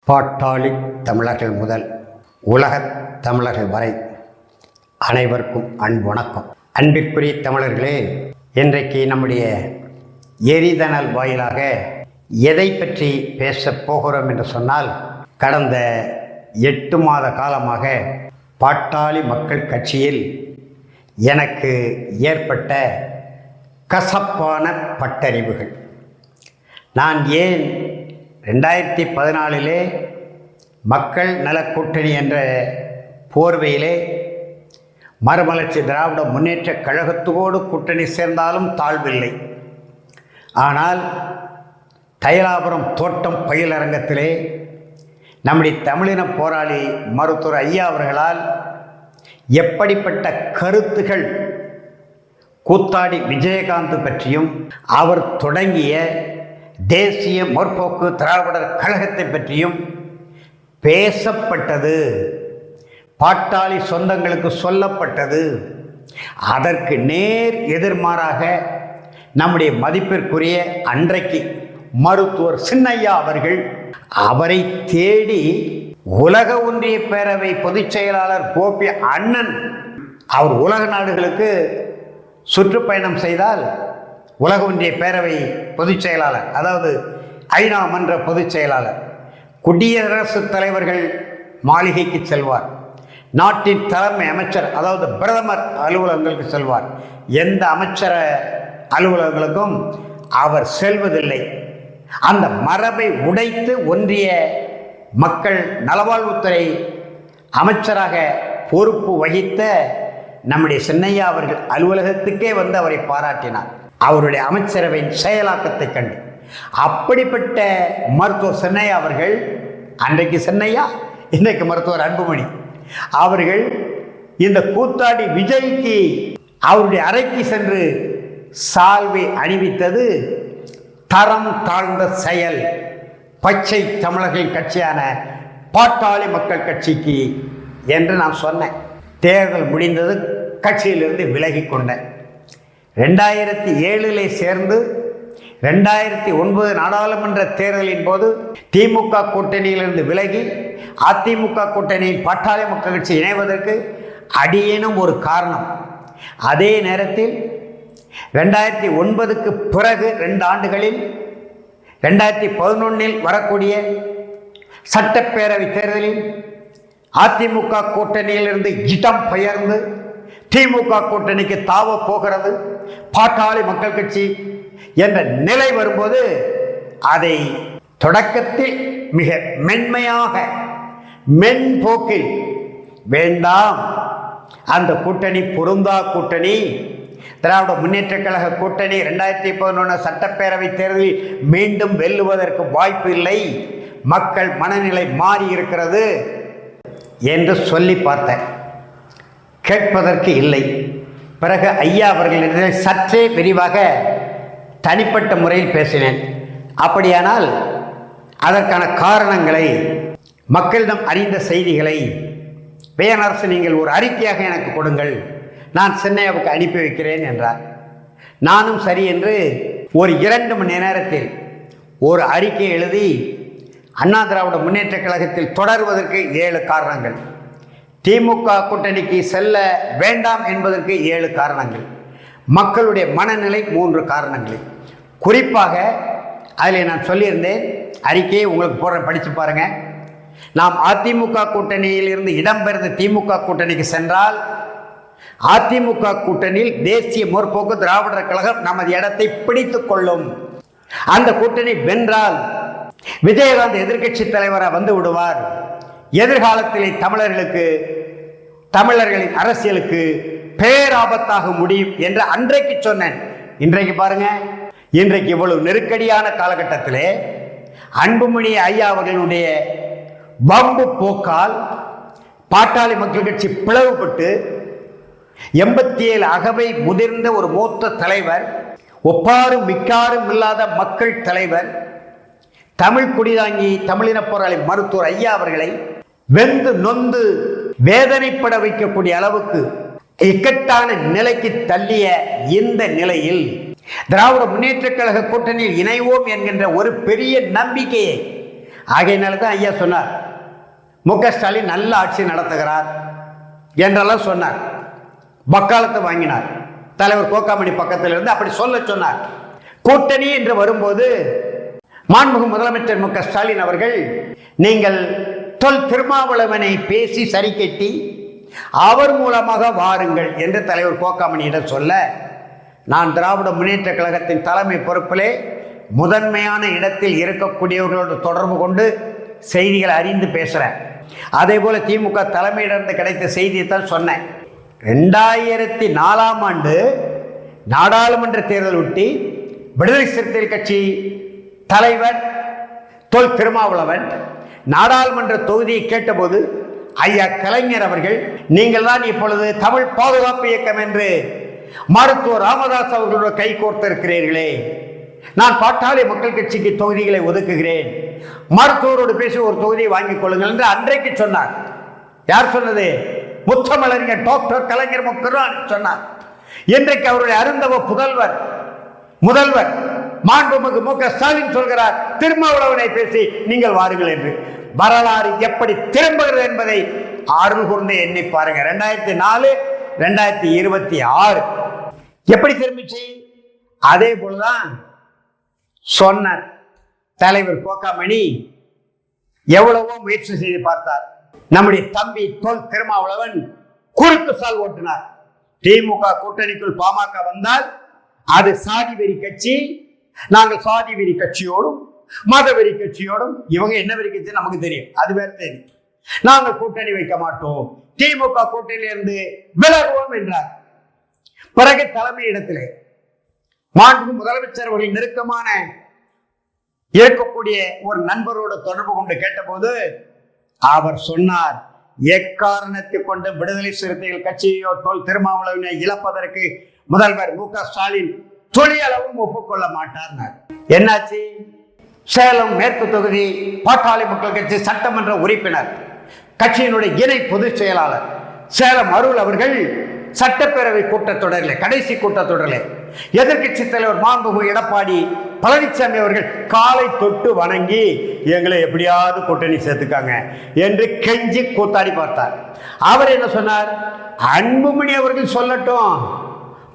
பாட்டாளி தமிழர்கள் முதல் உலகத் தமிழர்கள் வரை அனைவருக்கும் அன்பு வணக்கம். அன்பிற்குரிய தமிழர்களே, இன்றைக்கு நம்முடைய எரிதனல் வாயிலாக எதை பற்றி பேசப் போகிறோம் என்று சொன்னால், கடந்த 8 மாத காலமாக பாட்டாளி மக்கள் கட்சியில் எனக்கு ஏற்பட்ட கசப்பான பட்டறிவுகள். நான் ஏன் 2014 மக்கள் நல கூட்டணி என்ற போர்வையிலே மறுமலர்ச்சி திராவிட முன்னேற்ற கழகத்தோடு கூட்டணி சேர்ந்தாலும் தாழ்வில்லை. ஆனால் தைலாபுரம் தோட்டம் பயிலரங்கத்திலே நம்முடைய தமிழின போராளி மருத்துவர் ஐயா அவர்களால் எப்படிப்பட்ட கருத்துகள் கூத்தாடி விஜயகாந்த் பற்றியும் அவர் தொடங்கிய தேசிய முற்போக்கு திராவிடர் கழகத்தை பற்றியும் பேசப்பட்டது, பாட்டாளி சொந்தங்களுக்கு சொல்லப்பட்டது. அதற்கு நேர் எதிர்மாறாக நம்முடைய மதிப்பிற்குரிய அன்றைக்கு மருத்துவர் சின்னையா அவர்கள், அவரை தேடி உலக ஒன்றிய பேரவை பொதுச் செயலாளர் கோபி அண்ணன் அவர் உலக நாடுகளுக்கு சுற்றுப்பயணம் செய்தால், உலக ஒன்றிய பேரவை பொதுச் செயலாளர், அதாவது ஐநா மன்ற பொதுச் செயலாளர், குடியரசுத் தலைவர்கள் மாளிகைக்கு செல்வார், நாட்டின் தலைமை அமைச்சர் அதாவது பிரதமர் அலுவலகங்களுக்கு செல்வார். எந்த அமைச்சர அலுவலகங்களுக்கும் அவர் செல்வதில்லை. அந்த மரபை உடைத்து ஒன்றிய மக்கள் நலவாழ்வுத்துறை அமைச்சராக பொறுப்பு வகித்த நம்முடைய சின்னையா அவர்கள் அலுவலகத்துக்கே வந்து அவரை பாராட்டினார், அவருடைய அமைச்சரவையின் செயலாக்கத்தை கண்டு. அப்படிப்பட்ட மருத்துவர் சின்னையா அவர்கள், அன்றைக்கு சின்னையா இன்றைக்கு மருத்துவர் அன்புமணி அவர்கள், இந்த கூத்தாடி விஜய்க்கு அவருடைய அறைக்கு சென்று சால்வை அணிவித்தது தரம் தாழ்ந்த செயல். பச்சை தமிழர்கள் கட்சியான பாட்டாளி மக்கள் கட்சிக்கு என்று நான் சொன்னேன். தேர்தல் முடிந்தது, கட்சியிலிருந்து விலகி கொண்டேன். 2007 சேர்ந்து 2009 நாடாளுமன்ற தேர்தலின் போது திமுக கூட்டணியிலிருந்து விலகி அதிமுக கூட்டணியில் பாட்டாளி மக்கள் கட்சி இணைவதற்கு அடியேனும் ஒரு காரணம். அதே நேரத்தில் 2009க்கு பிறகு 2 ஆண்டுகளில் 2011 வரக்கூடிய சட்டப்பேரவை தேர்தலில் அதிமுக கூட்டணியிலிருந்து இடம் பெயர்ந்து திமுக கூட்டணிக்கு தாவ போகிறது பாட்டாளி மக்கள் கட்சி என்ற நிலை வரும்போது, அதை தொடக்கத்தில் மிக மென்மையாக மென்போக்கில் வேண்டாம், அந்த கூட்டணி பொருந்தா கூட்டணி, திராவிட முன்னேற்ற கழக கூட்டணி 2011 சட்டப்பேரவை தேர்தலில் மீண்டும் வெல்லுவதற்கு வாய்ப்பு இல்லை, மக்கள் மனநிலை மாறி இருக்கிறது என்று சொல்லி பார்த்தேன். கேட்பதற்கு இல்லை. பிறகு ஐயா அவர்களிடம் சற்றே விரிவாக தனிப்பட்ட முறையில் பேசினேன். அப்படியானால் அதற்கான காரணங்களை, மக்களிடம் அறிந்த செய்திகளை வேணரசு நீங்கள் ஒரு அறிக்கையாக எனக்கு கொடுங்கள், நான் சின்னையாவுக்கு அனுப்பி வைக்கிறேன் என்றார். நானும் சரி என்று ஒரு 2 மணி நேரத்தில் ஒரு அறிக்கை எழுதி, அண்ணா திராவிட முன்னேற்ற கழகத்தில் தொடர்வதற்கு 7 காரணங்கள், திமுக கூட்டணிக்கு செல்ல வேண்டாம் என்பதற்கு 7 காரணங்கள், மக்களுடைய மனநிலை 3 காரணங்கள். குறிப்பாக அதில் நான் சொல்லியிருந்தேன், அறிக்கையை உங்களுக்கு போடுறேன், படித்து பாருங்கள். நாம் அதிமுக கூட்டணியில் இருந்து இடம்பெயர்ந்து திமுக கூட்டணிக்கு சென்றால், அதிமுக கூட்டணியில் தேசிய முற்போக்கு திராவிடர் கழகம் நமது இடத்தை பிடித்து கொள்ளும். அந்த கூட்டணி வென்றால் விஜயகாந்த் எதிர்க்கட்சி தலைவராக வந்து விடுவார். எதிர்காலத்திலே தமிழர்களின் அரசியலுக்கு பேராபத்தாக முடியும் என்று அன்றைக்கு சொன்னேன். இன்றைக்கு பாருங்க, இன்றைக்கு இவ்வளவு நெருக்கடியான காலகட்டத்திலே அன்புமணி ஐயா அவர்களுடைய வம்பு போக்கால் பாட்டாளி மக்கள் கட்சி பிளவுபட்டு 87 அகவை முதிர்ந்த ஒரு மூத்த தலைவர், ஒப்பாரும் மிக்காரும் இல்லாத மக்கள் தலைவர், தமிழ் குடிதாங்கி தமிழின போராளி மருத்துவர் ஐயா அவர்களை வெந்து நொந்து வேதனைப்பட வைக்கக்கூடிய அளவுக்கு இக்கட்டான நிலைக்கு தள்ளிய இந்த நிலையில் திராவிட முன்னேற்ற கழக கூட்டணியில் இணைவோம் என்கின்ற ஒரு பெரிய நம்பிக்கையை ஆகையினால தான் ஐயா சொன்னார், மு.க. ஸ்டாலின் நல்ல ஆட்சி நடத்துகிறார் என்றெல்லாம் சொன்னார். வக்காலத்தை வாங்கினார். தலைவர் கோகாமணி பக்கத்தில் இருந்து அப்படி சொல்ல சொன்னார். கூட்டணி என்று வரும்போது மாண்புமிகு முதலமைச்சர் மு.க. ஸ்டாலின் அவர்கள், நீங்கள் தொல் திருமாவளவனை பேசி சரி கட்டி அவர் மூலமாக வாருங்கள் என்று தலைவர் கோகாமணியிடம் சொல்ல, நான் திராவிட முன்னேற்ற கழகத்தின் தலைமை பொறுப்பிலே முதன்மையான இடத்தில் இருக்கக்கூடியவர்களோடு தொடர்பு கொண்டு செய்திகளை அறிந்து பேசுகிறேன். அதே போல திமுக தலைமையிலிருந்து கிடைத்த செய்தியை தான் சொன்னேன். 2004ஆம் ஆண்டு நாடாளுமன்ற தேர்தல் ஒட்டி விடுதலை சிறுத்தைகள் கட்சி தலைவர் தொல் திருமாவளவன் நாடாளுமன்ற தொகுதியை கேட்டபோது ஐயா கலைஞர் அவர்கள், நீங்கள் தான் இப்பொழுது தமிழ் பாதுகாப்பு இயக்கம் என்று மருத்துவர் ராமதாஸ் அவர்களோட கை கோர்த்திருக்கிறீர்களே, நான் பாட்டாளி மக்கள் கட்சிக்கு தொகுதிகளை ஒதுக்குகிறேன், மருத்துவரோடு பேசி ஒரு தொகுதியை வாங்கிக் கொள்ளுங்கள் என்று அன்றைக்கு சொன்னார். யார் சொன்னது? முத்தமிழறிஞர் டாக்டர் கலைஞர் சொன்னார். இன்றைக்கு அவருடைய அருந்தவ முதல்வர் மாண்புமிகு மு.க. ஸ்டாலின் சொல்கிறார், திருமாவளவனை பேசி நீங்கள் வாருங்கள் என்று. வரலாறு எப்படி திரும்புகிறது என்பதை அருள் கூர்ந்து எண்ணி பாருங்க. 2004 2026 எப்படி திரும்பிச்சு? அதே போலதான் சொன்னார் தலைவர் கோகாமணி. எவ்வளவோ முயற்சி செய்து பார்த்தார். நம்முடைய தம்பி தொல் திருமாவளவன் குறுக்கு சால் ஓட்டினார். திமுக கூட்டணிக்குள் பாமக வந்தால் அது சாதி வெறி கட்சி, நாங்கள் சாதி வெறி கட்சியோடும் மத வெறி கட்சியோடும், இவங்க என்ன வெறி கட்சி நமக்கு தெரியும், அது வேற தெரியும், நாங்கள் கூட்டணி வைக்க மாட்டோம், திமுக கூட்டணியிலிருந்து விலகுவோம் என்றார். பிறகு தலைமையிடத்திலே மாண்பு முதலமைச்சர் அவர்கள் நெருக்கமான இருக்கக்கூடிய ஒரு நண்பரோடு தொடர்பு கொண்டு கேட்டபோது அவர் சொன்னார், எக்காரணத்தை கொண்டு விடுதலை சிறுத்தைகள் கட்சியோ தொல் திருமாவளவனை இழப்பதற்கு முதல்வர் மு.க. ஸ்டாலின் துளியளவும் ஒப்புக்கொள்ள மாட்டார். என்னாச்சு? சேலம் மேற்கு தொகுதி பாட்டாளி மக்கள் கட்சி சட்டமன்ற உறுப்பினர், கட்சியினுடைய இணை பொதுச் செயலாளர் சேலம் அருள் அவர்கள் சட்டப்பேரவை கூட்டத்தொடரில், கடைசி கூட்டத்தொடரில் எதிர்கட்சி தலைவர் மாண்புமிகு எடப்பாடி பழனிசாமி அவர்கள் காலை தொட்டு வணங்கி, எங்களை எப்படியாவது கூட்டணி சேர்த்துக்காங்க என்று கெஞ்சி கூத்தாடி பார்த்தார். அவர் என்ன சொன்னார்? அன்புமணி அவர்கள் சொல்லட்டும்,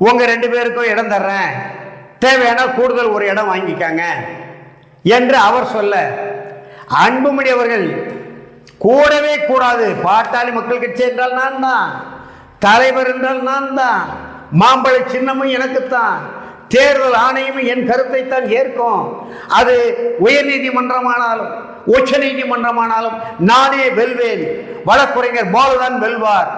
உங்க 2 பேருக்கும் இடம் தர்றேன், தேவையான கூடுதல் ஒரு இடம் வாங்கிக்காங்க என்று அவர் சொல்ல, அன்புமணி அவர்கள் கூடவே கூடாது, பாட்டாளி மக்கள் கட்சி என்றால் நான் தான், தலைவர் என்றால் நான் தான், மாம்பழ சின்னமும் எனக்குத்தான், தேர்தல் ஆணையமும் என் கருத்தை தான் ஏற்கும், அது உயர் நீதிமன்றமானாலும் உச்ச நீதிமன்றமானாலும் நானே வெல்வேன், வழக்குரைஞர் பாலுதான் வெல்வார்,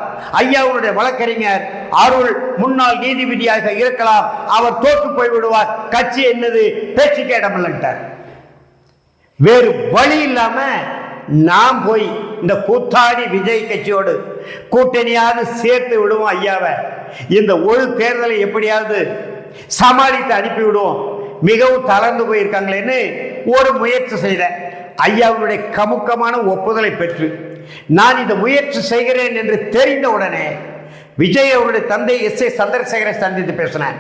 ஐயாவுடைய வழக்கறிஞர் அருள் முன்னாள் நீதிபதியாக இருக்கலாம், அவர் தோற்று போய் விடுவார், கட்சி என்னது பேச்சுக்கே இடமில்லைன்ட்டார். வேறு வழி இல்லாம நாம் போய் இந்த கூத்தாடி விஜய் கட்சியோடு கூட்டணியாவது சேர்த்து விடுவோம் ஐயாவை, இந்த ஒரு தேர்தலை எப்படியாவது சமாளித்து அனுப்பிவிடுவோம், மிகவும் தளர்ந்து போயிருக்காங்களேன்னு ஒரு முயற்சி செய்த ஐயாவுடைய கமுக்கமான ஒப்புதலை பெற்று நான் இந்த முயற்சி செய்கிறேன் என்று தெரிந்த உடனே விஜய் அவருடைய தந்தை எஸ்.ஏ. சந்திரசேகரை சந்தித்து பேசினேன்,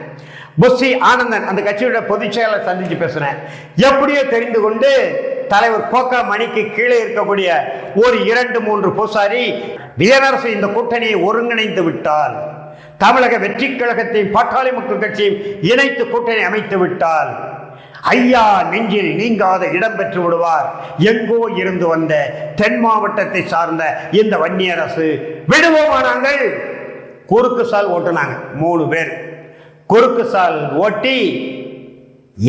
புஷி ஆனந்தன் அந்த கட்சியுடைய பொதுச் செயலாளர் சந்தித்து பேசினேன். எப்படியோ தெரிந்து கொண்டு தலைவர் கோகாமணிக்கு கீழே இருக்கக்கூடிய ஒரு 2-3 பூசாரி, விஜயநரசு இந்த கூட்டணியை ஒருங்கிணைந்து விட்டால், தமிழக வெற்றி கழகத்தையும் பாட்டாளி மக்கள் கட்சியும் இணைத்து கூட்டணி அமைத்து விட்டால் ஐயா நெஞ்சில் நீங்காத இடம் பெற்று விடுவார். எங்கோ இருந்து வந்த தென் மாவட்டத்தை சார்ந்த இந்த வன்னியரசு விடுவோமானாங்கள். குறுக்கு சால் ஓட்டுனாங்க 3 பேர். குறுக்கு சால் ஓட்டி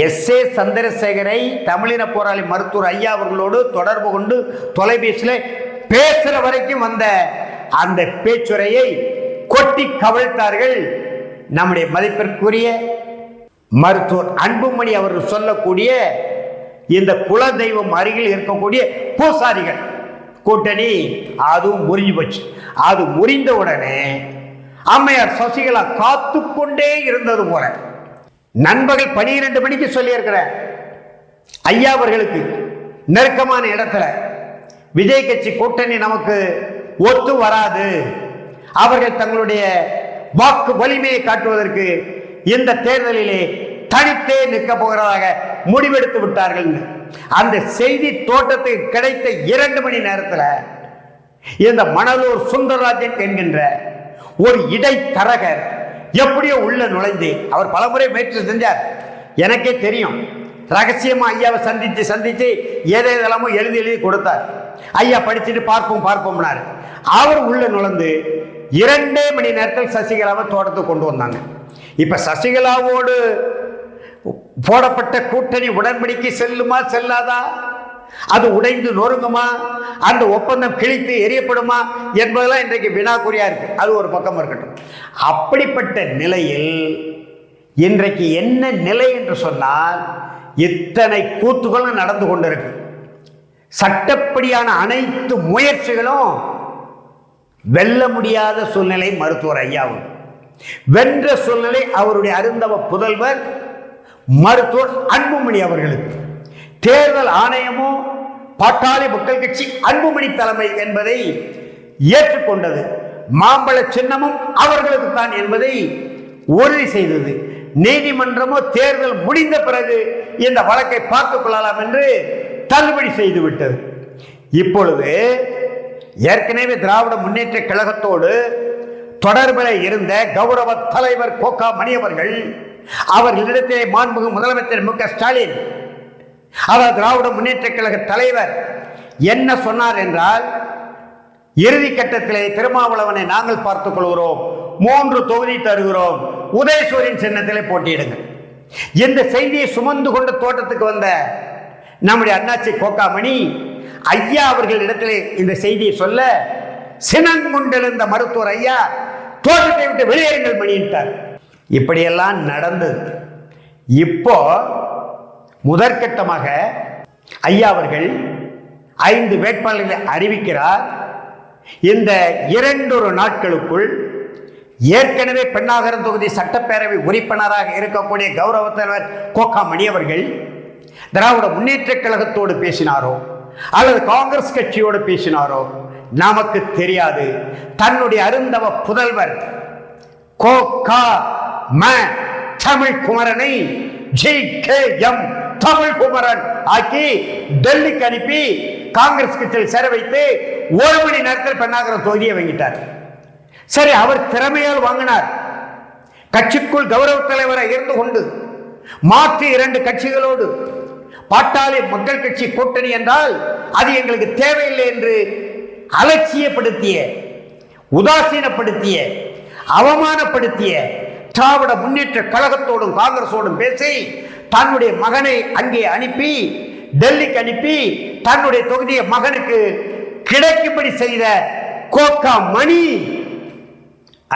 எஸ்.ஏ. சந்திரசேகரை தமிழின போராளி மருத்துவர் ஐயா அவர்களோடு தொடர்பு கொண்டு தொலைபேசியில் பேசுகிற வரைக்கும் வந்த அந்த பேச்சுரையை கொட்டி கவிழ்த்தார்கள். நம்முடைய மதிப்பிற்குரிய மருத்துவர் அன்புமணி அவர்கள் சொல்லக்கூடிய இந்த குல தெய்வம் அருகில் இருக்கக்கூடிய பூசாரிகள் கூட்டணி அதுவும் முறிஞ்சு போச்சு. அது முறிந்த உடனே அம்மையார் சசிகலா காத்து கொண்டே இருந்தது போல நண்பர்கள் 12 மணிக்கு சொல்லியிருக்கிற ஐயா அவர்களுக்கு நெருக்கமான இடத்துல விஜய் கட்சி கூட்டணி நமக்கு ஒத்து வராது, அவர்கள் தங்களுடைய வாக்கு வலிமையை காட்டுவதற்கு இந்த தேர்தலிலே தனித்தே நிற்க போகிறதாக முடிவெடுத்து விட்டார்கள். அந்த செய்தி தோட்டத்துக்கு கிடைத்த 2 மணி நேரத்தில் இந்த மணலூர் சுந்தரராஜன் என்கின்ற ஒரு இடைத்தரகர் எப்படியோ உள்ள நுழைந்து, அவர் பலமுறை முயற்சி செஞ்சார், எனக்கே தெரியும், ரகசியமா ஐயாவை சந்திச்சு ஏதேதெல்லாமோ எழுதி கொடுத்தார். ஐயா படிச்சுட்டு பார்ப்போம்னாரு. அவர் உள்ள நுழைந்து 2 மணி நேரத்தில் சசிகலாவை தோட்டத்துக்கு கொண்டு வந்தாங்க. இப்ப சசிகலாவோடு போடப்பட்ட கூட்டணி உடன்படிக்கை செல்லுமா செல்லாதா, அது உடைந்து நொறுங்குமா, அந்த ஒப்பந்தம் கிழித்து எரியப்படுமா என்பதெல்லாம் இன்றைக்கு வினாக்குறியா இருக்கு. அது ஒரு பக்கம் இருக்கட்டும். அப்படிப்பட்ட நிலையில் இன்றைக்கு என்ன நிலை என்று சொன்னால், இத்தனை கூத்துகளும் நடந்து கொண்டிருக்கு. சட்டப்படியான அனைத்து முயற்சிகளும் வெல்ல முடியாத சூழ்நிலை மருத்துவர் ஐயாவும், வென்ற சூழ்நிலை அவருடைய அருந்தவ புதல்வர் மருத்துவர் அன்புமணி அவர்களுக்கு. தேர்தல் ஆணையமோ பாட்டாளி மக்கள் கட்சி அன்புமணி தலைமை என்பதை ஏற்றுக்கொண்டது. மாம்பழ சின்னமும் அவர்களுக்கு தான் என்பதை உறுதி செய்தது. நீதிமன்றமோ தேர்தல் முடிந்த பிறகு இந்த வழக்கை பார்த்துக் கொள்ளலாம் என்று தள்ளுபடி செய்துவிட்டது. இப்பொழுது ஏற்கனவே திராவிட முன்னேற்ற கழகத்தோடு தொடர்பில் இருந்த கௌரவ தலைவர் கோகா மணி அவர்கள், அவர்களிடத்திலே மாண்புமிகு முதலமைச்சர் மு க ஸ்டாலின், அவர் திராவிட முன்னேற்ற கழக தலைவர் என்ன சொன்னார் என்றால், இறுதி கட்டத்திலே திருமாவளவனை நாங்கள் பார்த்துக் கொள்கிறோம், 3 தொகுதி தருகிறோம், உதயசூரியன் சின்னத்திலே போட்டியிடுங்க. இந்த செய்தியை சுமந்து கொண்டு தோட்டத்துக்கு வந்த நம்முடைய அண்ணாச்சி கோகாமணி ஐயா அவர்களிடத்திலே இந்த செய்தியை சொல்ல, சினங்கொண்டிருந்த மருத்துவர் ஐயா தோட்டத்தை விட்டு வெளியேறுங்கள் மணியிட்டார். இப்படியெல்லாம் நடந்தது. இப்போ முதற்கட்டமாக ஐயா அவர்கள் 5 வேட்பாளர்களை அறிவிக்கிறார். இந்த 2 நாட்களுக்குள் ஏற்கனவே பெண்ணாகரம் தொகுதி சட்டப்பேரவை உறுப்பினராக இருக்கக்கூடிய கௌரவ தலைவர் கோகா மணி அவர்கள் திராவிட முன்னேற்ற கழகத்தோடு பேசினாரோ அல்லது காங்கிரஸ் கட்சியோடு பேசினாரோ நமக்கு தெரியாது. தன்னுடைய அருந்தவ புதல்வர் கோகா ம தமிழ் குமரனை ஜி.கே.எம். தமிழ் குமரன் ஆக்கி டெல்லிக்கு அனுப்பி காங்கிரஸ் கட்சியில் சேர வைத்து 1 மணி நேரத்தில் பெண்ணாகரம் தொகுதியை வாங்கிட்டார். சரி, அவர் திறமையால் வாங்கினார். கட்சிக்குள் கௌரவ தலைவராக இருந்து கொண்டு மாற்று 2 கட்சிகளோடு பாட்டாளி மக்கள் கட்சி கூட்டணி என்றால் அது எங்களுக்கு தேவையில்லை என்று அலட்சியப்படுத்திய, உதாசீனப்படுத்திய, அவமானப்படுத்திய திராவிட முன்னேற்ற கழகத்தோடும் காங்கிரஸோடும் பேசி தன்னுடைய மகனை அங்கே அனுப்பி டெல்லிக்கு அனுப்பி தன்னுடைய தொகுதியை மகனுக்கு கிடைக்கும்படி செய்த கோகா மணி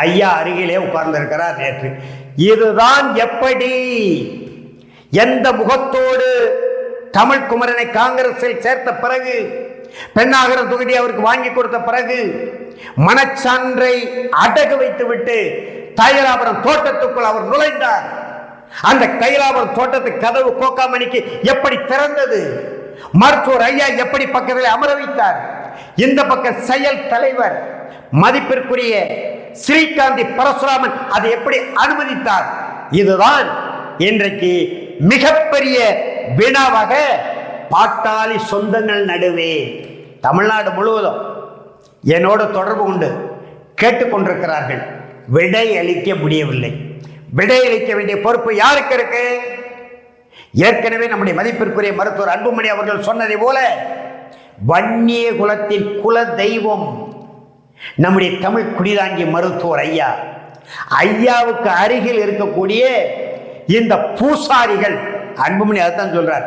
ஐயா அருகிலே உட்கார்ந்திருக்கிறார் நேற்று. இதுதான் எப்படி, எந்த முகத்தோடு தமிழ் குமரனை காங்கிரஸில் சேர்த்த பிறகு, பெண்ணாகரம் தொகுதி அவருக்கு வாங்கி கொடுத்த பிறகு மனச்சான்றை அடகு வைத்து விட்டு தைலாபுரம் தோட்டத்துக்குள் அவர் நுழைந்தார். அந்த தைலாபுரம் தோட்டத்துக்கு கதவு கோகாமணிக்கு எப்படி திறந்தது, மருத்துவர் ஐயா எப்படி பக்கத்தில் அமர வைத்தார், இந்த பக்க செயல் தலைவர் மதிப்பிற்குரிய ஸ்ரீகாந்தி பரசுராமன் அதை எப்படி அனுமதித்தார், இதுதான் இன்றைக்கு மிகப்பெரிய வினாவாக பாட்டாளி சொந்தங்கள் நடுவே தமிழ்நாடு முழுவதும் என்னோடு தொடர்பு கொண்டு கேட்டுக்கொண்டிருக்கிறார்கள். விடை அளிக்க முடியவில்லை. விடை அளிக்க வேண்டிய பொறுப்பு யாருக்கு இருக்கு? ஏற்கனவே நம்முடைய மதிப்பிற்குரிய மருத்துவர் அன்புமணி அவர்கள் சொன்னதை போல வன்னிய குலத்தின் குல தெய்வம் நம்முடைய தமிழ் குடிதாங்கிய மருத்துவர் ஐயா, ஐயாவுக்கு அருகில் இருக்கக்கூடிய இந்த பூசாரிகள், அன்புமணி அதைத்தான் சொல்றார்,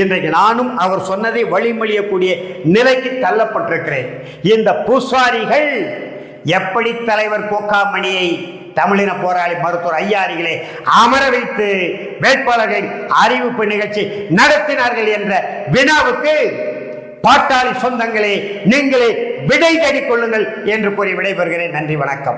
இன்றைக்கு நானும் அவர் சொன்னதை வழிமொழியக்கூடிய நிலைக்கு தள்ளப்பட்டிருக்கிறேன். இந்த பூசாரிகள் எப்படி தலைவர் கோகாமணியை தமிழின போராளி மருத்துவர் ஐயா அருகிலே அமர வைத்து வேட்பாளர்களின் அறிவிப்பு நிகழ்ச்சி நடத்தினார்கள் என்ற வினாவுக்கு பாட்டாளி சொந்தங்களே நீங்களே விடை தேடிக் கொள்ளுங்கள் என்று கூறி விடைபெறுகிறேன். நன்றி, வணக்கம்.